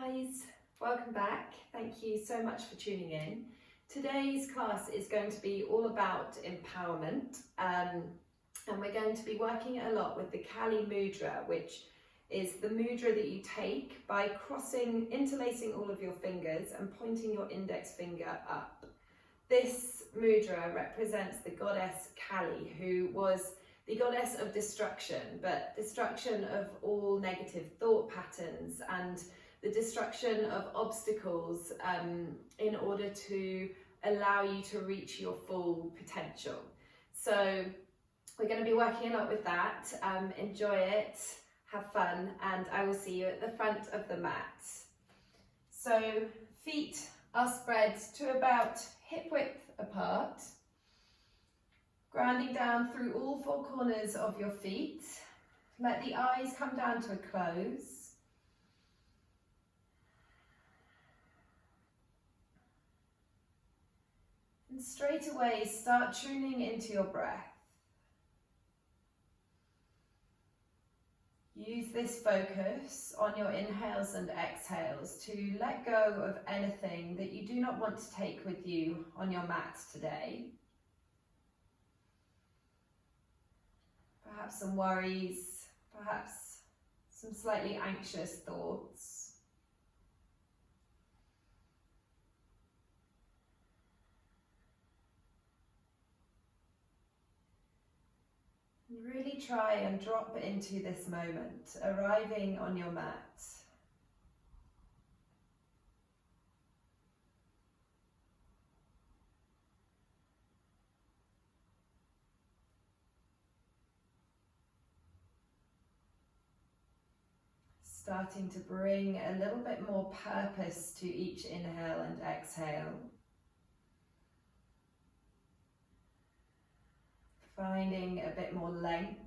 guys, welcome back. Thank you so much for tuning in. Today's class is going to be all about empowerment, and we're going to be working a lot with the Kali Mudra, which is the mudra that you take by interlacing all of your fingers and pointing your index finger up. This mudra represents the goddess Kali, who was the goddess of destruction, but destruction of all negative thought patterns and the destruction of obstacles in order to allow you to reach your full potential. So we're going to be working a lot with that. Enjoy it, have fun, and I will see you at the front of the mat. So feet are spread to about hip width apart, grounding down through all four corners of your feet. Let the eyes come down to a close. And straight away start tuning into your breath. Use this focus on your inhales and exhales to let go of anything that you do not want to take with you on your mat today. Perhaps some worries, perhaps some slightly anxious thoughts. And really try and drop into this moment, arriving on your mat. Starting to bring a little bit more purpose to each inhale and exhale. Finding a bit more length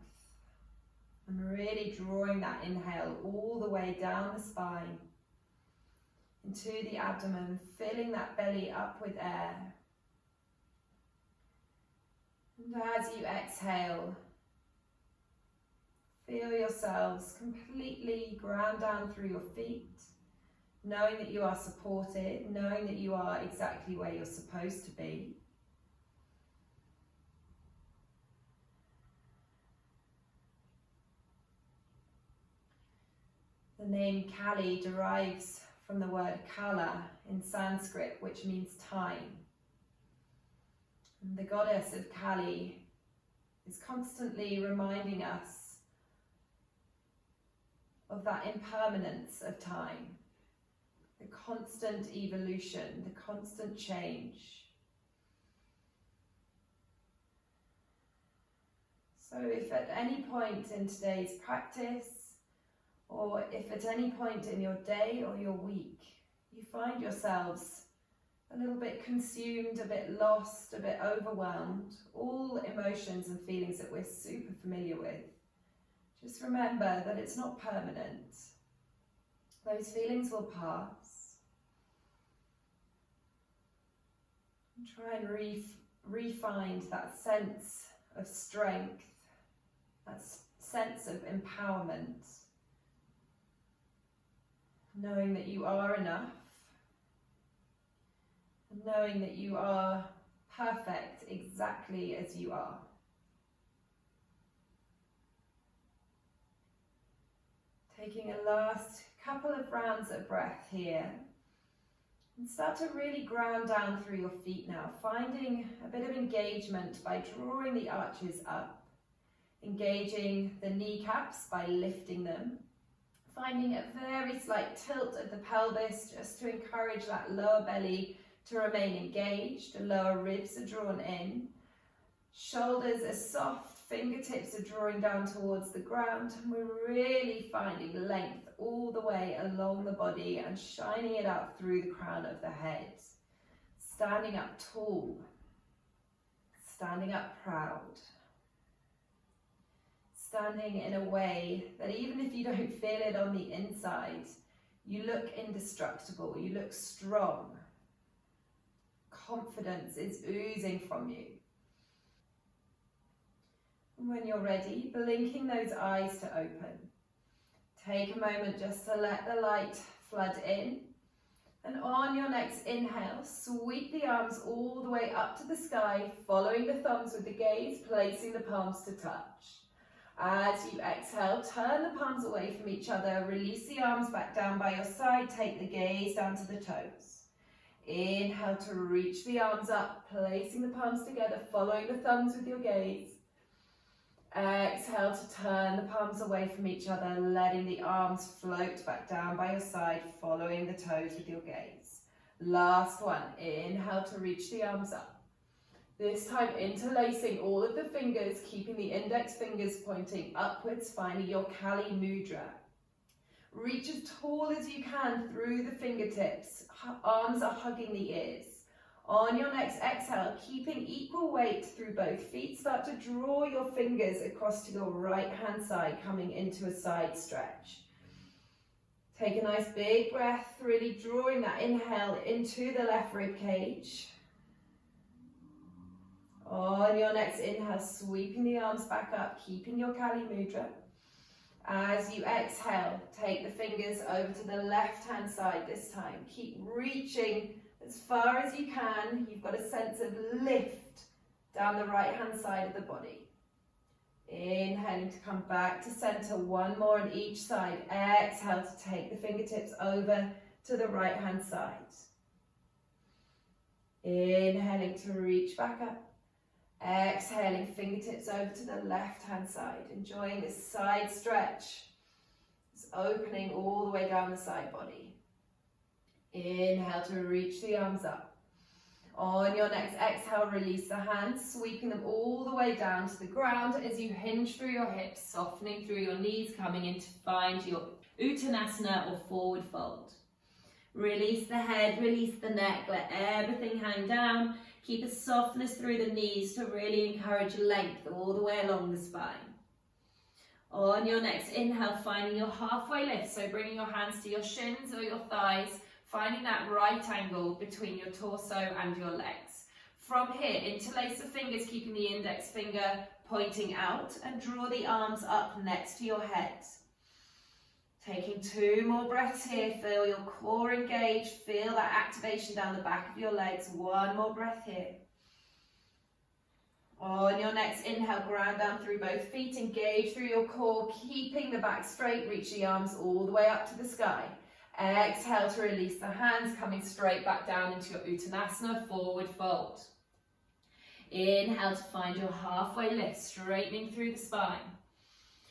and really drawing that inhale all the way down the spine into the abdomen, filling that belly up with air. And as you exhale, feel yourselves completely ground down through your feet, knowing that you are supported, knowing that you are exactly where you're supposed to be. The name Kali derives from the word Kala in Sanskrit, which means time. And the goddess of Kali is constantly reminding us of that impermanence of time, the constant evolution, the constant change. So if at any point in today's practice, or if at any point in your day or your week, you find yourselves a little bit consumed, a bit lost, a bit overwhelmed, all emotions and feelings that we're super familiar with, just remember that it's not permanent. Those feelings will pass. And try and re-find that sense of strength, that sense of empowerment, knowing that you are enough, and knowing that you are perfect exactly as you are. Taking a last couple of rounds of breath here, and start to really ground down through your feet now, finding a bit of engagement by drawing the arches up, engaging the kneecaps by lifting them, finding a very slight tilt of the pelvis just to encourage that lower belly to remain engaged. The lower ribs are drawn in. Shoulders are soft, fingertips are drawing down towards the ground, and we're really finding length all the way along the body and shining it out through the crown of the head. Standing up tall, standing up proud. Standing in a way that even if you don't feel it on the inside, you look indestructible, you look strong. Confidence is oozing from you. And when you're ready, blinking those eyes to open. Take a moment just to let the light flood in. And on your next inhale, sweep the arms all the way up to the sky, following the thumbs with the gaze, placing the palms to touch. As you exhale, turn the palms away from each other, release the arms back down by your side, take the gaze down to the toes. Inhale to reach the arms up, placing the palms together, following the thumbs with your gaze. Exhale to turn the palms away from each other, letting the arms float back down by your side, following the toes with your gaze. Last one, inhale to reach the arms up. This time interlacing all of the fingers, keeping the index fingers pointing upwards, finding your Kali Mudra. Reach as tall as you can through the fingertips. Arms are hugging the ears. On your next exhale, keeping equal weight through both feet, start to draw your fingers across to your right hand side, coming into a side stretch. Take a nice big breath, really drawing that inhale into the left rib cage. On your next inhale, sweeping the arms back up, keeping your Kali Mudra. As you exhale, take the fingers over to the left-hand side this time. Keep reaching as far as you can. You've got a sense of lift down the right-hand side of the body. Inhaling to come back to center, one more on each side. Exhale to take the fingertips over to the right-hand side. Inhaling to reach back up. Exhaling, fingertips over to the left-hand side. Enjoying this side stretch. It's opening all the way down the side body. Inhale to reach the arms up. On your next exhale, release the hands, sweeping them all the way down to the ground as you hinge through your hips, softening through your knees, coming in to find your Uttanasana or forward fold. Release the head, release the neck, let everything hang down. Keep a softness through the knees to really encourage length all the way along the spine. On your next inhale, finding your halfway lift, so bringing your hands to your shins or your thighs, finding that right angle between your torso and your legs. From here, interlace the fingers, keeping the index finger pointing out, and draw the arms up next to your head. Taking 2 more breaths here, feel your core engage, feel that activation down the back of your legs. 1 more breath here. On your next inhale, ground down through both feet, engage through your core, keeping the back straight, reach the arms all the way up to the sky. Exhale to release the hands, coming straight back down into your Uttanasana, forward fold. Inhale to find your halfway lift, straightening through the spine.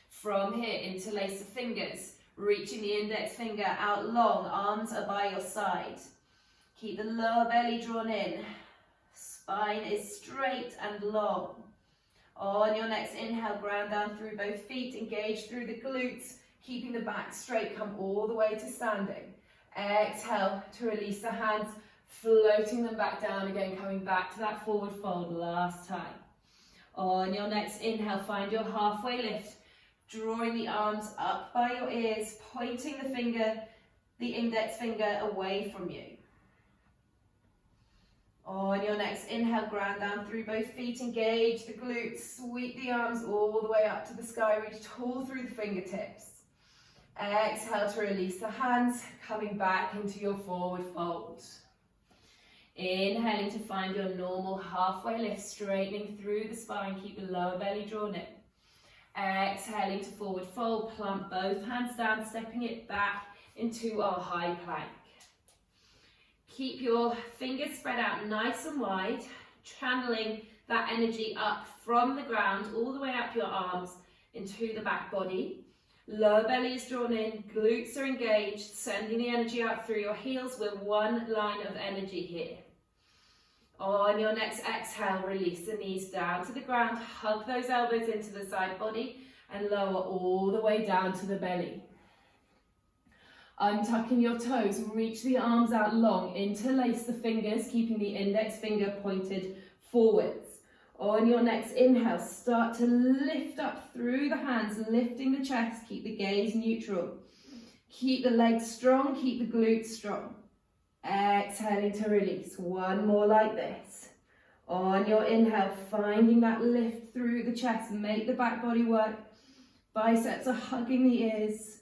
From here, interlace the fingers, reaching the index finger out long, arms are by your side. Keep the lower belly drawn in. Spine is straight and long. On your next inhale, ground down through both feet, engage through the glutes, keeping the back straight, come all the way to standing. Exhale to release the hands, floating them back down again, coming back to that forward fold last time. On your next inhale, find your halfway lift, drawing the arms up by your ears, pointing the index finger away from you. On your next inhale, ground down through both feet, engage the glutes, sweep the arms all the way up to the sky, reach tall through the fingertips. Exhale to release the hands, coming back into your forward fold. Inhaling to find your normal halfway lift, straightening through the spine, keep the lower belly drawn in. Exhaling to forward fold, plump both hands down, stepping it back into our high plank. Keep your fingers spread out nice and wide, channeling that energy up from the ground all the way up your arms into the back body. Lower belly is drawn in, glutes are engaged, sending the energy out through your heels with one line of energy here. On your next exhale, release the knees down to the ground, hug those elbows into the side body and lower all the way down to the belly. Untucking your toes, reach the arms out long, interlace the fingers, keeping the index finger pointed forwards. On your next inhale, start to lift up through the hands, lifting the chest, keep the gaze neutral. Keep the legs strong, keep the glutes strong. Exhaling to release, 1 more like this. On your inhale, finding that lift through the chest, make the back body work. Biceps are hugging the ears.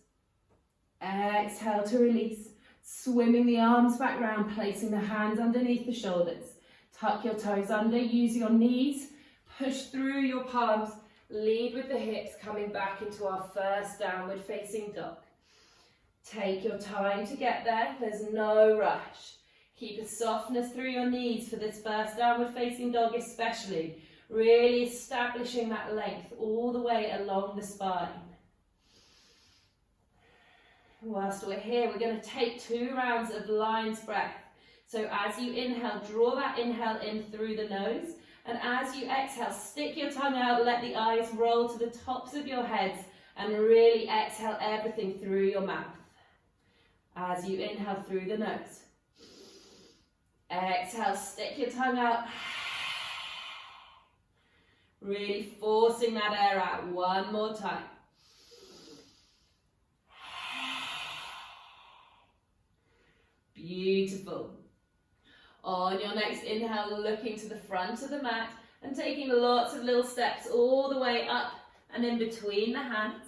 Exhale to release. Swimming the arms back round, placing the hands underneath the shoulders. Tuck your toes under, use your knees, push through your palms, lead with the hips, coming back into our first downward facing dog. Take your time to get there, there's no rush. Keep a softness through your knees for this first downward facing dog especially, really establishing that length all the way along the spine. Whilst we're here, we're going to take 2 rounds of lion's breath. So as you inhale, draw that inhale in through the nose. And as you exhale, stick your tongue out, let the eyes roll to the tops of your heads. And really exhale everything through your mouth. As you inhale through the nose. Exhale, stick your tongue out. Really forcing that air out. One more time. Beautiful. On your next inhale, looking to the front of the mat and taking lots of little steps all the way up and in between the hands.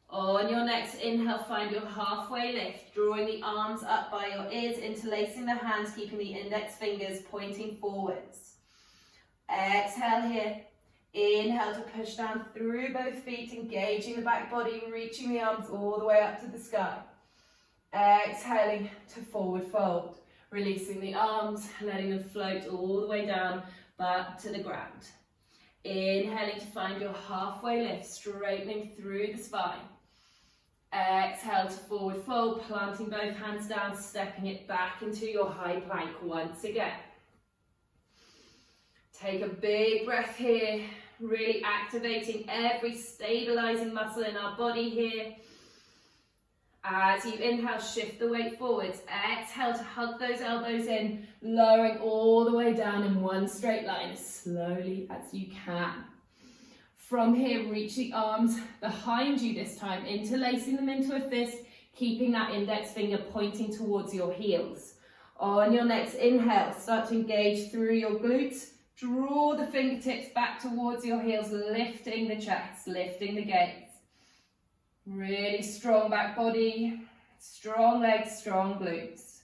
On your next inhale, find your halfway lift, drawing the arms up by your ears, interlacing the hands, keeping the index fingers pointing forwards. Exhale here. Inhale to push down through both feet, engaging the back body, reaching the arms all the way up to the sky. Exhaling to forward fold, releasing the arms, letting them float all the way down back to the ground. Inhaling to find your halfway lift, straightening through the spine. Exhale to forward fold, planting both hands down, stepping it back into your high plank once again. Take a big breath here, really activating every stabilizing muscle in our body here. As you inhale, shift the weight forwards. Exhale to hug those elbows in, lowering all the way down in one straight line as slowly as you can. From here, reach the arms behind you this time, interlacing them into a fist, keeping that index finger pointing towards your heels. On your next inhale, start to engage through your glutes. Draw the fingertips back towards your heels, lifting the chest, lifting the gaze. Really strong back body, strong legs, strong glutes.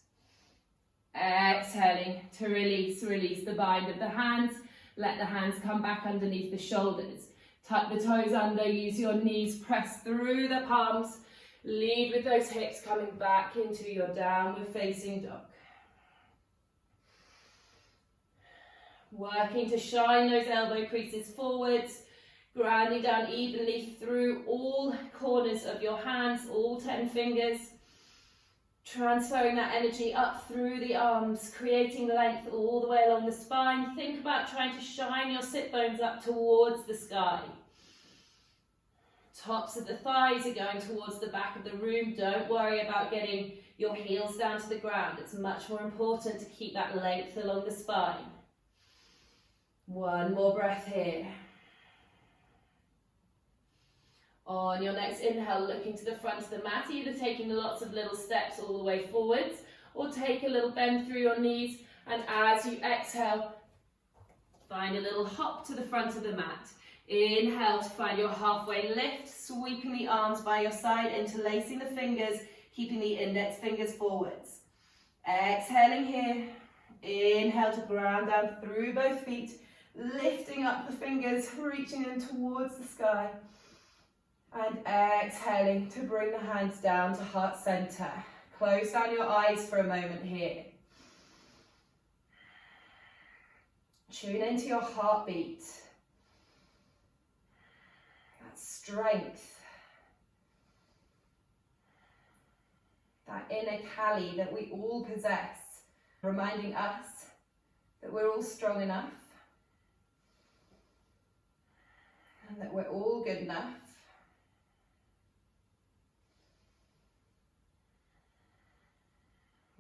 Exhaling to release the bind of the hands. Let the hands come back underneath the shoulders. Tuck the toes under, use your knees, press through the palms. Lead with those hips coming back into your downward facing dog. Working to shine those elbow creases forwards. Grounding down evenly through all corners of your hands, all 10 fingers. Transferring that energy up through the arms, creating length all the way along the spine. Think about trying to shine your sit bones up towards the sky. Tops of the thighs are going towards the back of the room. Don't worry about getting your heels down to the ground. It's much more important to keep that length along the spine. One more breath here. On your next inhale, looking to the front of the mat, either taking lots of little steps all the way forwards or take a little bend through your knees, and as you exhale, find a little hop to the front of the mat. Inhale to find your halfway lift, sweeping the arms by your side, interlacing the fingers, keeping the index fingers forwards. Exhaling here, inhale to ground down through both feet, lifting up the fingers, reaching them towards the sky. And exhaling to bring the hands down to heart center. Close down your eyes for a moment here. Tune into your heartbeat. That strength. That inner Kali that we all possess. Reminding us that we're all strong enough. And that we're all good enough.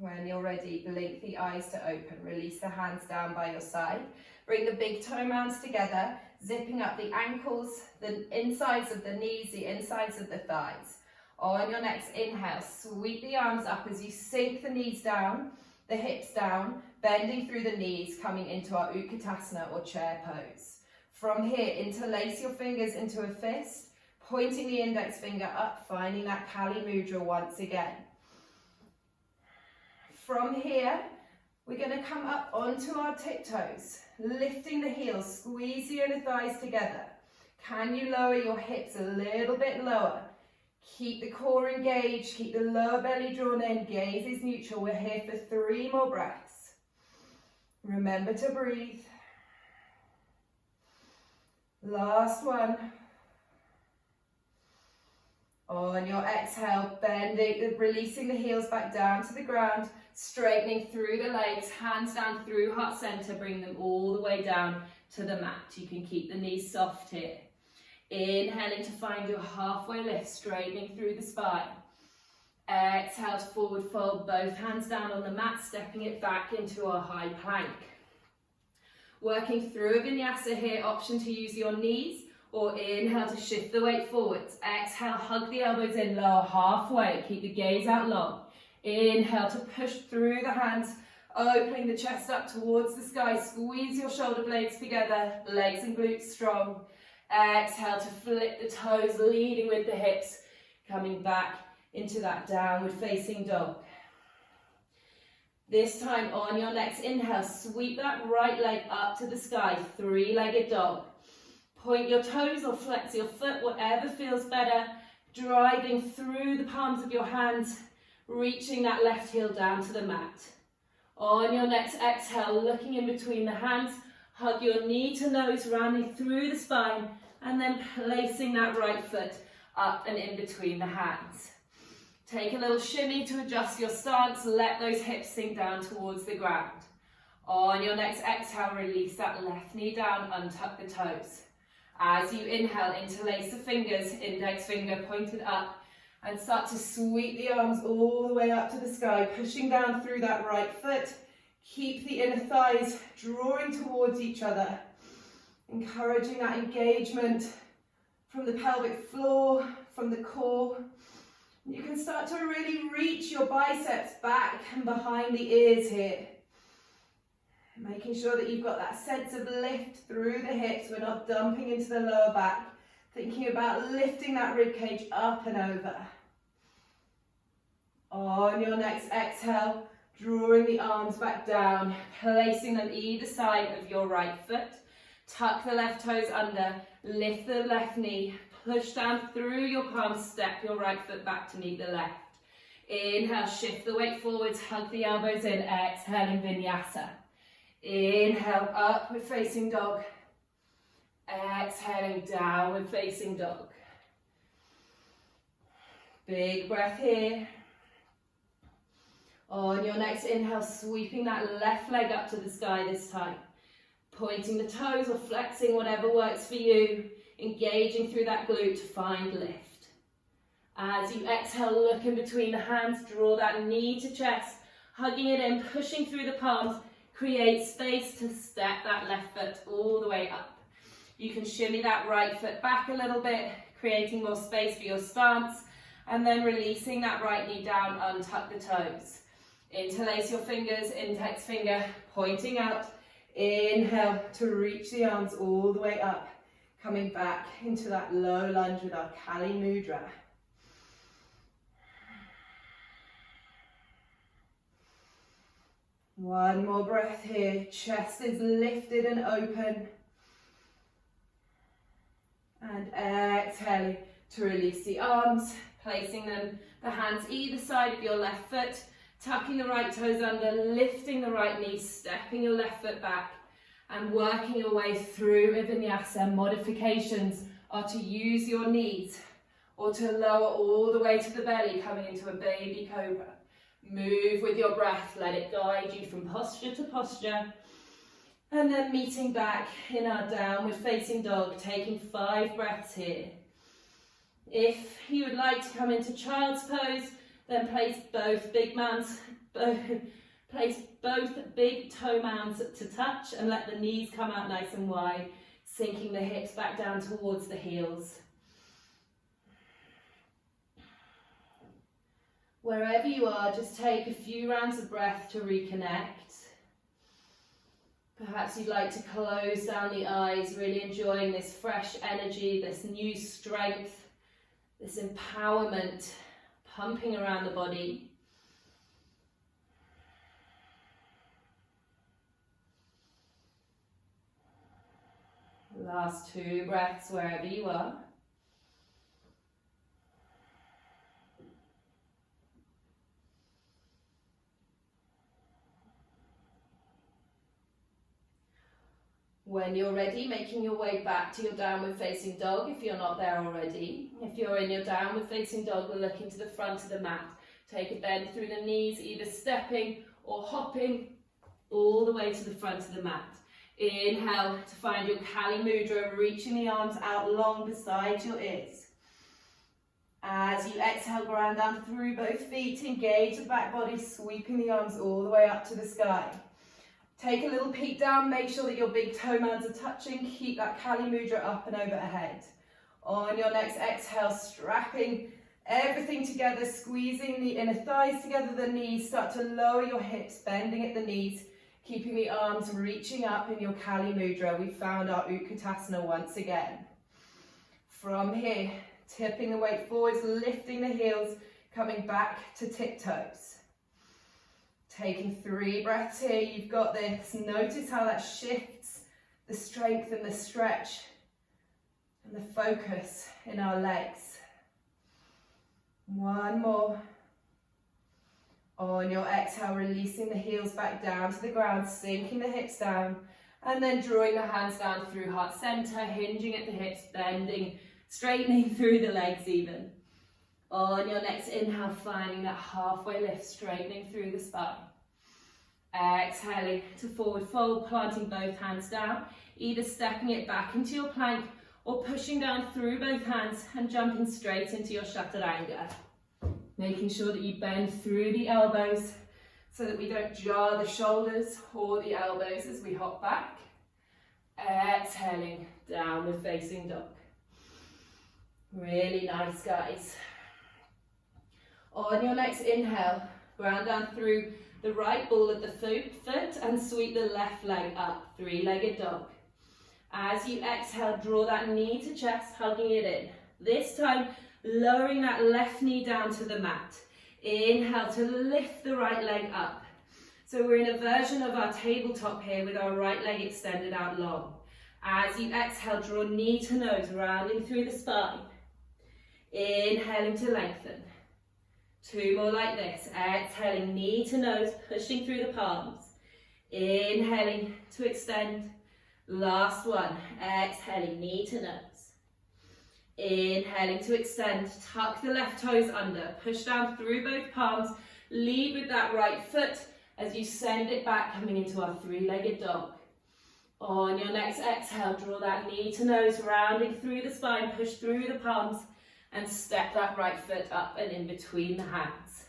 When you're ready, blink the eyes to open. Release the hands down by your side. Bring the big toe mounds together, zipping up the ankles, the insides of the knees, the insides of the thighs. On your next inhale, sweep the arms up as you sink the knees down, the hips down, bending through the knees, coming into our Utkatasana or chair pose. From here, interlace your fingers into a fist, pointing the index finger up, finding that Kali Mudra once again. From here, we're going to come up onto our tiptoes, lifting the heels, squeeze the inner thighs together. Can you lower your hips a little bit lower? Keep the core engaged, keep the lower belly drawn in, gaze is neutral. We're here for 3 more breaths. Remember to breathe. Last one. On your exhale, bending, releasing the heels back down to the ground, straightening through the legs, hands down through heart center, bring them all the way down to the mat. You can keep the knees soft here. Inhaling to find your halfway lift, straightening through the spine. Exhale to forward fold, both hands down on the mat, stepping it back into a high plank. Working through a vinyasa here, option to use your knees, or inhale to shift the weight forwards. Exhale, hug the elbows in, lower halfway, keep the gaze out long. Inhale to push through the hands, opening the chest up towards the sky, squeeze your shoulder blades together, legs and glutes strong. Exhale to flip the toes, leading with the hips, coming back into that downward facing dog. This time on your next inhale, sweep that right leg up to the sky, 3-legged dog. Point your toes or flex your foot, whatever feels better, driving through the palms of your hands, reaching that left heel down to the mat. On your next exhale, looking in between the hands, hug your knee to nose, rounding through the spine, and then placing that right foot up and in between the hands. Take a little shimmy to adjust your stance, let those hips sink down towards the ground. On your next exhale, release that left knee down, untuck the toes. As you inhale, interlace the fingers, index finger pointed up, and start to sweep the arms all the way up to the sky, pushing down through that right foot. Keep the inner thighs drawing towards each other, encouraging that engagement from the pelvic floor, from the core. You can start to really reach your biceps back and behind the ears here. Making sure that you've got that sense of lift through the hips. We're not dumping into the lower back. Thinking about lifting that rib cage up and over. On your next exhale, drawing the arms back down, placing them either side of your right foot. Tuck the left toes under, lift the left knee, push down through your palms, step your right foot back to meet the left. Inhale, shift the weight forwards, hug the elbows in, exhaling vinyasa. Inhale, upward facing dog. Exhaling, downward facing dog. Big breath here. On your next inhale, sweeping that left leg up to the sky this time. Pointing the toes or flexing, whatever works for you. Engaging through that glute to find lift. As you exhale, look in between the hands, draw that knee to chest, hugging it in, pushing through the palms. Create space to step that left foot all the way up. You can shimmy that right foot back a little bit, creating more space for your stance, and then releasing that right knee down, untuck the toes. Interlace your fingers, index finger pointing out. Inhale to reach the arms all the way up, coming back into that low lunge with our Kali Mudra. One more breath here, chest is lifted and open. And exhaling to release the arms, placing them, the hands either side of your left foot, tucking the right toes under, lifting the right knee, stepping your left foot back, and working your way through a vinyasa. Modifications are to use your knees or to lower all the way to the belly, coming into a baby cobra. Move with your breath, let it guide you from posture to posture. And then meeting back in our downward facing dog, taking 5 breaths here. If you would like to come into child's pose, then place both big toe mounds to touch and let the knees come out nice and wide, sinking the hips back down towards the heels. Wherever you are, just take a few rounds of breath to reconnect. Perhaps you'd like to close down the eyes, really enjoying this fresh energy, this new strength, this empowerment pumping around the body. Last 2 breaths wherever you are. When you're ready, making your way back to your downward facing dog if you're not there already. If you're in your downward facing dog, we're looking to the front of the mat. Take a bend through the knees, either stepping or hopping all the way to the front of the mat. Inhale to find your Kali Mudra, reaching the arms out long beside your ears. As you exhale, ground down through both feet, engage the back body, sweeping the arms all the way up to the sky. Take a little peek down, make sure that your big toe mounds are touching, keep that Kali Mudra up and overhead. On your next exhale, strapping everything together, squeezing the inner thighs together, the knees, start to lower your hips, bending at the knees, keeping the arms reaching up in your Kali Mudra. We found our Utkatasana once again. From here, tipping the weight forwards, lifting the heels, coming back to tiptoes. Taking 3 breaths here, you've got this. Notice how that shifts the strength and the stretch and the focus in our legs. 1 more. On your exhale, releasing the heels back down to the ground, sinking the hips down, and then drawing the hands down through heart center, hinging at the hips, bending, straightening through the legs even. On your next inhale, finding that halfway lift, straightening through the spine. Exhaling to forward fold, planting both hands down, either stepping it back into your plank or pushing down through both hands and jumping straight into your chaturanga. Making sure that you bend through the elbows so that we don't jar the shoulders or the elbows as we hop back. Exhaling, downward facing dog. Really nice, guys. On your next inhale, ground down through the right ball of the foot and sweep the left leg up, 3-legged dog. As you exhale, draw that knee to chest, hugging it in. This time, lowering that left knee down to the mat. Inhale to lift the right leg up. So we're in a version of our tabletop here with our right leg extended out long. As you exhale, draw knee to nose, rounding through the spine. Inhaling to lengthen. 2 more like this. Exhaling, knee to nose, pushing through the palms. Inhaling to extend. Last one. Exhaling, knee to nose. Inhaling to extend. Tuck the left toes under. Push down through both palms. Lead with that right foot as you send it back, coming into our 3-legged dog. On your next exhale, draw that knee to nose, rounding through the spine. Push through the palms. And step that right foot up and in between the hands.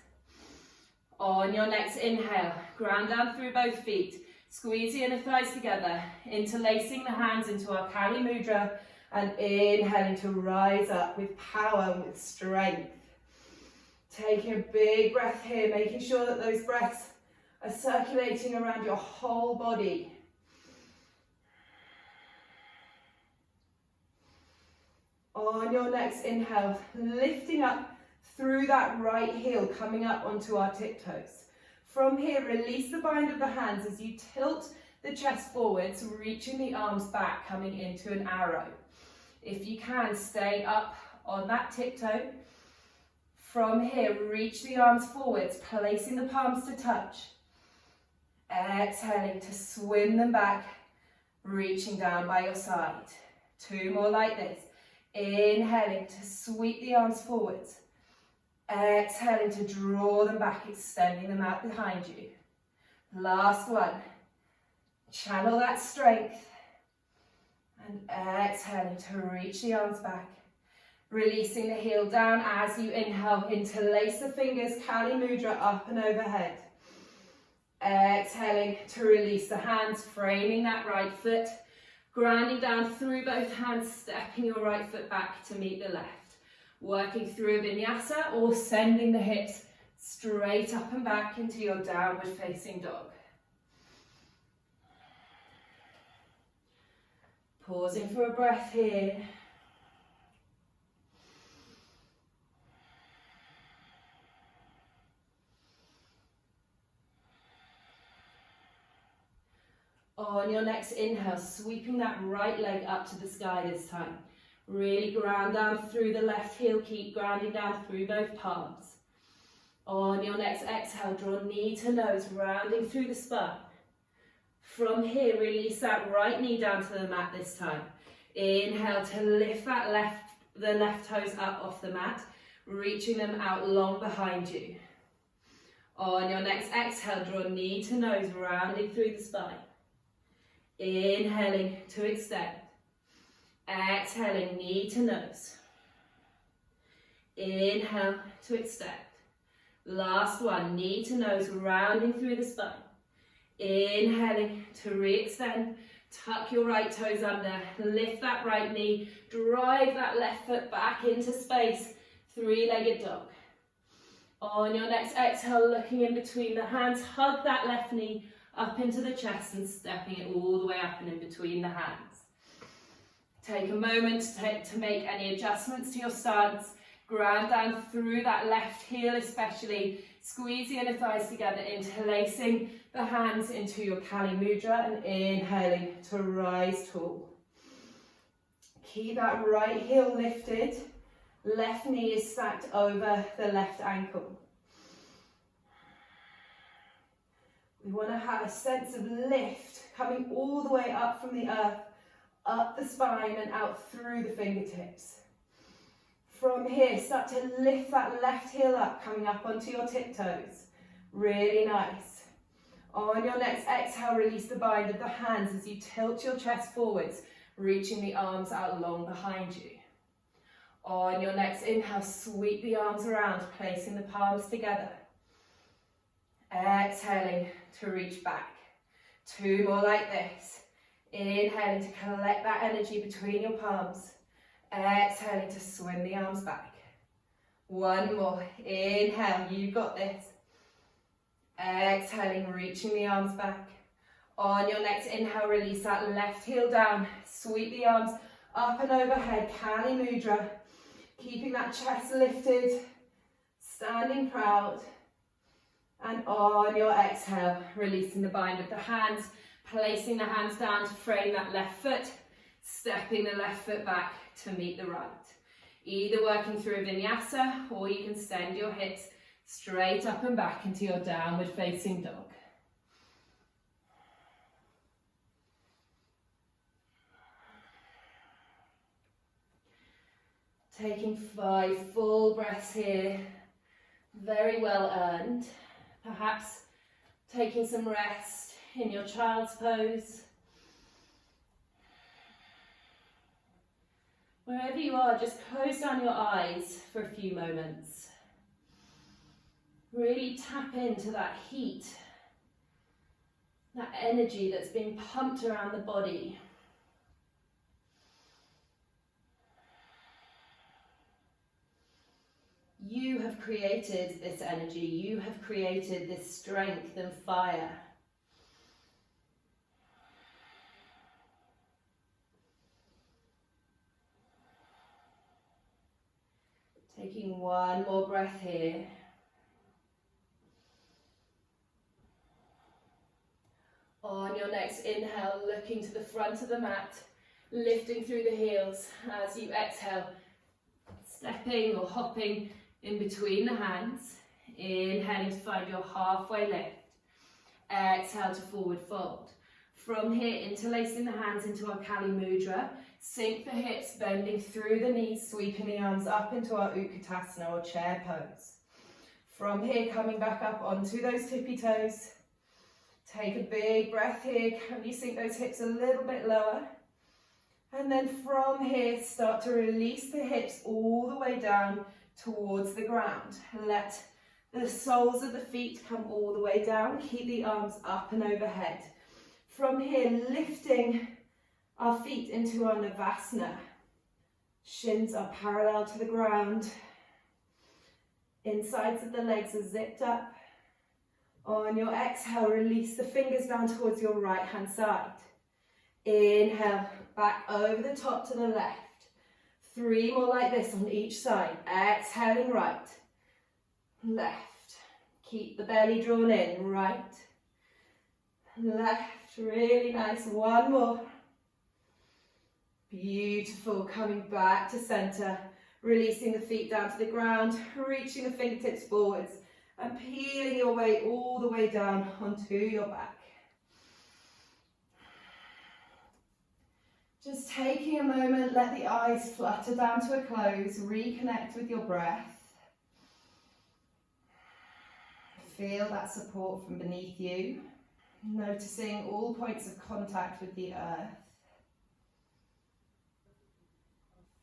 On your next inhale, ground down through both feet. Squeeze the inner thighs together, interlacing the hands into our Kali Mudra and inhaling to rise up with power and with strength. Taking a big breath here, making sure that those breaths are circulating around your whole body. On your next inhale, lifting up through that right heel, coming up onto our tiptoes. From here, release the bind of the hands as you tilt the chest forwards, reaching the arms back, coming into an arrow. If you can, stay up on that tiptoe. From here, reach the arms forwards, placing the palms to touch. Exhaling to swim them back, reaching down by your side. 2 more like this. Inhaling to sweep the arms forwards. Exhaling to draw them back, extending them out behind you. Last one. Channel that strength. And exhaling to reach the arms back. Releasing the heel down as you inhale. Interlace the fingers, Kali Mudra up and overhead. Exhaling to release the hands, framing that right foot. Grounding down through both hands, stepping your right foot back to meet the left. Working through a vinyasa or sending the hips straight up and back into your downward facing dog. Pausing for a breath here. On your next inhale, sweeping that right leg up to the sky this time. Really ground down through the left heel, keep grounding down through both palms. On your next exhale, draw knee to nose, rounding through the spine. From here, release that right knee down to the mat this time. Inhale to lift the left toes up off the mat, reaching them out long behind you. On your next exhale, draw knee to nose, rounding through the spine. Inhaling to extend. Exhaling, knee to nose. Inhale to extend. Last one, knee to nose, rounding through the spine. Inhaling to re-extend. Tuck your right toes under, lift that right knee, drive that left foot back into space, three-legged dog. On your next exhale, looking in between the hands, hug that left knee up into the chest and stepping it all the way up and in between the hands. Take a moment to make any adjustments to your stance. Ground down through that left heel especially. Squeeze the inner thighs together, interlacing the hands into your Kali Mudra and inhaling to rise tall. Keep that right heel lifted. Left knee is stacked over the left ankle. We want to have a sense of lift coming all the way up from the earth, up the spine and out through the fingertips. From here, start to lift that left heel up, coming up onto your tiptoes. Really nice. On your next exhale, release the bind of the hands as you tilt your chest forwards, reaching the arms out long behind you. On your next inhale, sweep the arms around, placing the palms together. Exhaling to reach back. Two more like this. Inhaling to collect that energy between your palms. Exhaling to swing the arms back. One more. Inhale, you've got this. Exhaling, reaching the arms back. On your next inhale, release that left heel down. Sweep the arms up and overhead, Kali Mudra. Keeping that chest lifted, standing proud. And on your exhale, releasing the bind of the hands, placing the hands down to frame that left foot, stepping the left foot back to meet the right. Either working through a vinyasa, or you can send your hips straight up and back into your downward facing dog. Taking 5 full breaths here, very well earned. Perhaps taking some rest in your child's pose. Wherever you are, just close down your eyes for a few moments. Really tap into that heat, that energy that's being pumped around the body. You have created this energy, you have created this strength and fire. Taking one more breath here. On your next inhale, looking to the front of the mat, lifting through the heels as you exhale, stepping or hopping in between the hands. Inhaling to find your halfway lift. Exhale to forward fold. From here, interlacing the hands into our Kali Mudra. Sink the hips, bending through the knees, sweeping the arms up into our Utkatasana or chair pose. From here, coming back up onto those tippy toes. Take a big breath here. Can you sink those hips a little bit lower? And then from here, start to release the hips all the way down towards the ground. Let the soles of the feet come all the way down. Keep the arms up and overhead. From here, lifting our feet into our Navasana. Shins are parallel to the ground. Insides of the legs are zipped up. On your exhale, release the fingers down towards your right hand side. Inhale, back over the top to the left. 3 more like this on each side. Exhaling right, left. Keep the belly drawn in, right, left, Really nice. One more. Beautiful. Coming back to center. Releasing the feet down to the ground. Reaching the fingertips forwards. And peeling your way all the way down onto your back. Just taking a moment, let the eyes flutter down to a close. Reconnect with your breath. Feel that support from beneath you. Noticing all points of contact with the earth.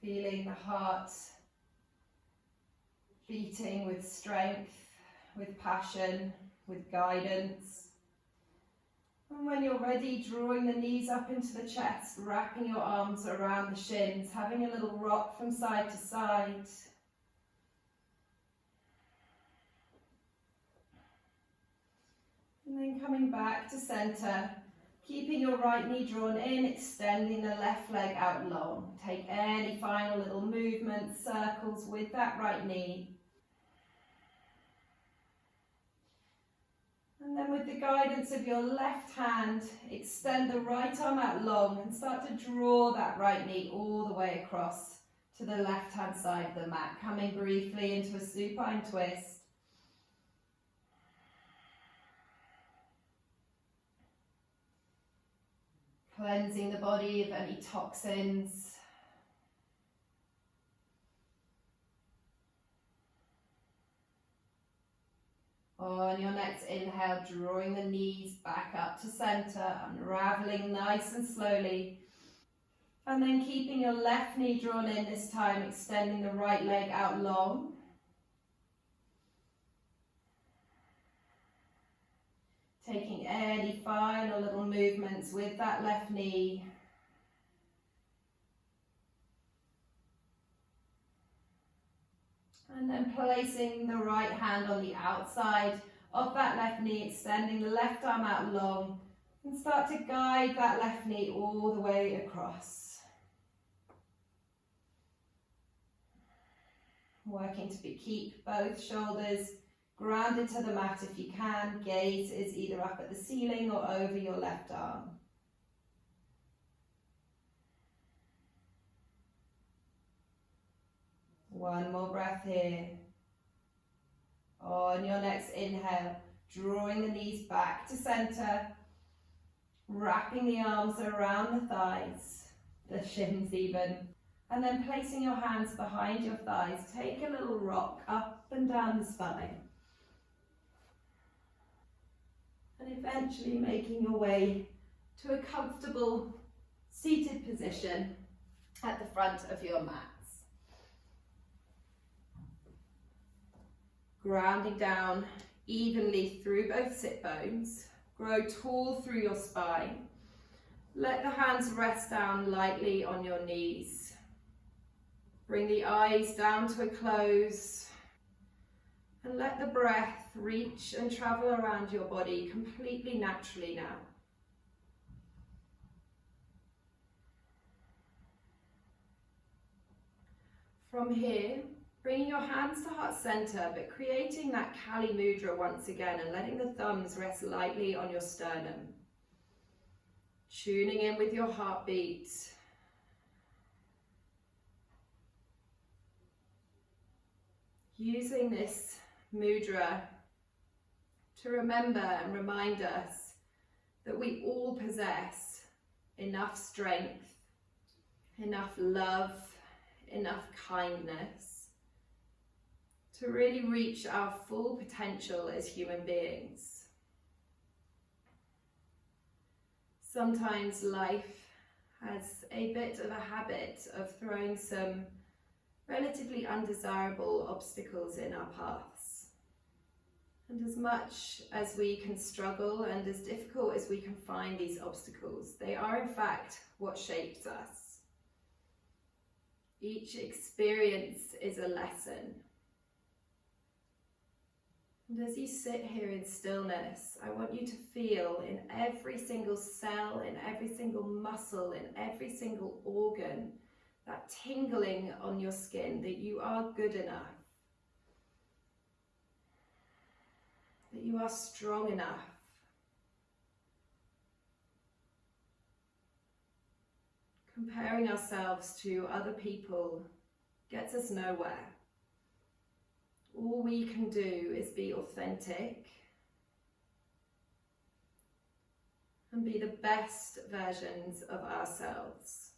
Feeling the heart beating with strength, with passion, with guidance. And when you're ready, drawing the knees up into the chest, wrapping your arms around the shins, having a little rock from side to side. And then coming back to center, keeping your right knee drawn in, extending the left leg out long. Take any final little movements, circles with that right knee. And then with the guidance of your left hand, extend the right arm out long and start to draw that right knee all the way across to the left hand side of the mat, coming briefly into a supine twist. Cleansing the body of any toxins. On your next inhale, drawing the knees back up to center, unraveling nice and slowly. And then keeping your left knee drawn in this time, extending the right leg out long. Taking any final little movements with that left knee. And then placing the right hand on the outside of that left knee, extending the left arm out long, and start to guide that left knee all the way across. Working to keep both shoulders grounded to the mat if you can. Gaze is either up at the ceiling or over your left arm. One more breath here. On your next inhale, drawing the knees back to center, wrapping the arms around the thighs, the shins even, and then placing your hands behind your thighs. Take a little rock up and down the spine. And eventually making your way to a comfortable seated position at the front of your mats. Grounding down evenly through both sit bones. Grow tall through your spine. Let the hands rest down lightly on your knees. Bring the eyes down to a close. And let the breath reach and travel around your body completely naturally now. From here, bringing your hands to heart center, but creating that Kali Mudra once again and letting the thumbs rest lightly on your sternum. Tuning in with your heartbeat. Using this mudra to remember and remind us that we all possess enough strength, enough love, enough kindness to really reach our full potential as human beings. Sometimes life has a bit of a habit of throwing some relatively undesirable obstacles in our paths. And as much as we can struggle and as difficult as we can find these obstacles, they are in fact what shapes us. Each experience is a lesson. And as you sit here in stillness, I want you to feel in every single cell, in every single muscle, in every single organ, that tingling on your skin that you are good enough, that you are strong enough, Comparing ourselves to other people gets us nowhere. All we can do is be authentic and be the best versions of ourselves.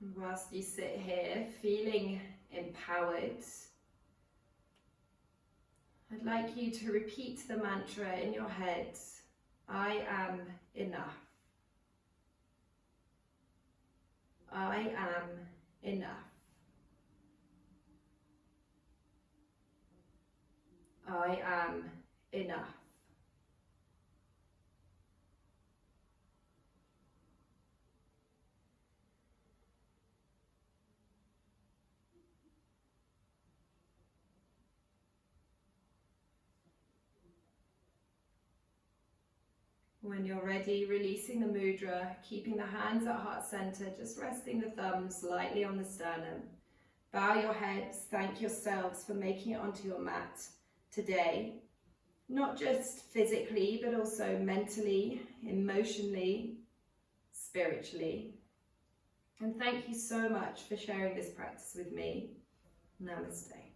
And whilst you sit here feeling empowered, I'd like you to repeat the mantra in your head, I am enough. I am enough. I am enough. When you're ready, releasing the mudra, keeping the hands at heart center, just resting the thumbs lightly on the sternum. Bow your heads, thank yourselves for making it onto your mat today. Not just physically, but also mentally, emotionally, spiritually. And thank you so much for sharing this practice with me. Namaste.